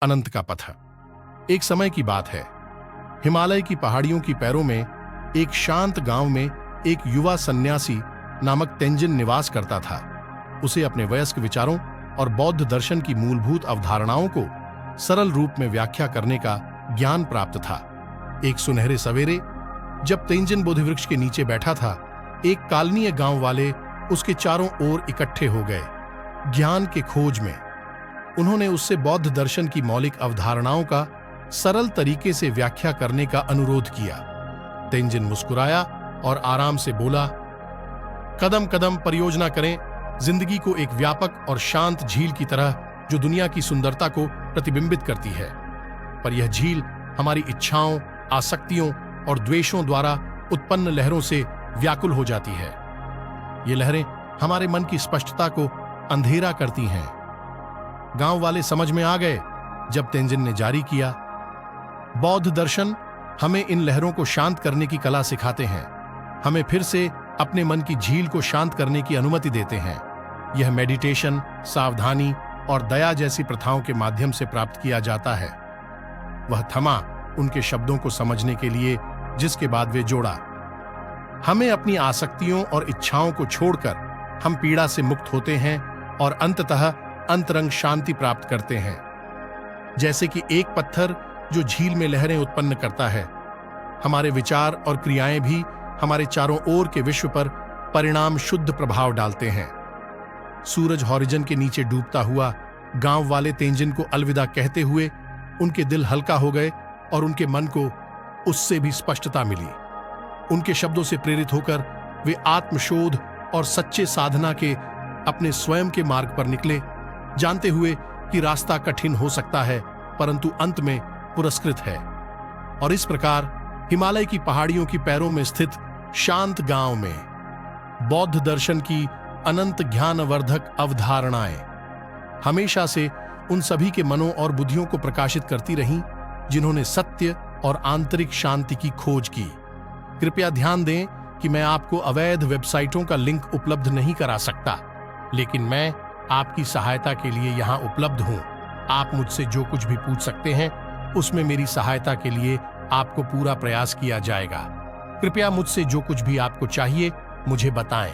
अनंत का पथ। एक समय की बात है, हिमालय की पहाड़ियों की पैरों में एक शांत गांव में एक युवा सन्यासी नामक तेंजिन निवास करता था। उसे अपने वयस्क विचारों और बौद्ध दर्शन की मूलभूत अवधारणाओं को सरल रूप में व्याख्या करने का ज्ञान प्राप्त था। एक सुनहरे सवेरे जब तेंजिन बोधिवृक्ष के नीचे बैठा था, एक कालनीय गांव वाले उसके चारों ओर इकट्ठे हो गए, ज्ञान के खोज में। उन्होंने उससे बौद्ध दर्शन की मौलिक अवधारणाओं का सरल तरीके से व्याख्या करने का अनुरोध किया। तेंजिन मुस्कुराया और आराम से बोला, कदम कदम परियोजना करें, जिंदगी को एक व्यापक और शांत झील की तरह जो दुनिया की सुंदरता को प्रतिबिंबित करती है। पर यह झील हमारी इच्छाओं, आसक्तियों और द्वेषों द्वारा उत्पन्न लहरों से व्याकुल हो जाती है। ये लहरें हमारे मन की स्पष्टता को अंधेरा करती हैं। गांव वाले समझ में आ गए जब तेंजिन ने जारी किया, बौद्ध दर्शन हमें इन लहरों को शांत करने की कला सिखाते हैं, हमें फिर से अपने मन की झील को शांत करने की अनुमति देते हैं। यह मेडिटेशन, सावधानी और दया जैसी प्रथाओं के माध्यम से प्राप्त किया जाता है। वह थमा उनके शब्दों को समझने के लिए, जिसके बाद वे जोड़ा, हमें अपनी आसक्तियों और इच्छाओं को छोड़कर हम पीड़ा से मुक्त होते हैं और अंततः अंतरंग शांति प्राप्त करते हैं। जैसे कि एक पत्थर जो झील में लहरें उत्पन्न करता है, हमारे विचार और क्रियाएं भी हमारे चारों ओर के विश्व पर परिणाम शुद्ध प्रभाव डालते हैं। सूरज हॉरिजन के नीचे डूबता हुआ गांव वाले तेंजिन को अलविदा कहते हुए उनके दिल हल्का हो गए और उनके मन को उससे भी स्पष्टता मिली। उनके शब्दों से प्रेरित होकर वे आत्मशोध और सच्चे साधना के अपने स्वयं के मार्ग पर निकले, जानते हुए कि रास्ता कठिन हो सकता है परंतु अंत में पुरस्कृत है। और इस प्रकार हिमालय की पहाड़ियों की पैरों में स्थित शांत गांव में बौद्ध दर्शन की अनंत ज्ञानवर्धक अवधारणाएं हमेशा से उन सभी के मनों और बुद्धियों को प्रकाशित करती रहीं जिन्होंने सत्य और आंतरिक शांति की खोज की। कृपया ध्यान दें कि मैं आपको अवैध वेबसाइटों का लिंक उपलब्ध नहीं करा सकता, लेकिन मैं आपकी सहायता के लिए यहां उपलब्ध हूं। आप मुझसे जो कुछ भी पूछ सकते हैं, उसमें मेरी सहायता के लिए आपको पूरा प्रयास किया जाएगा। कृपया मुझसे जो कुछ भी आपको चाहिए मुझे बताएं।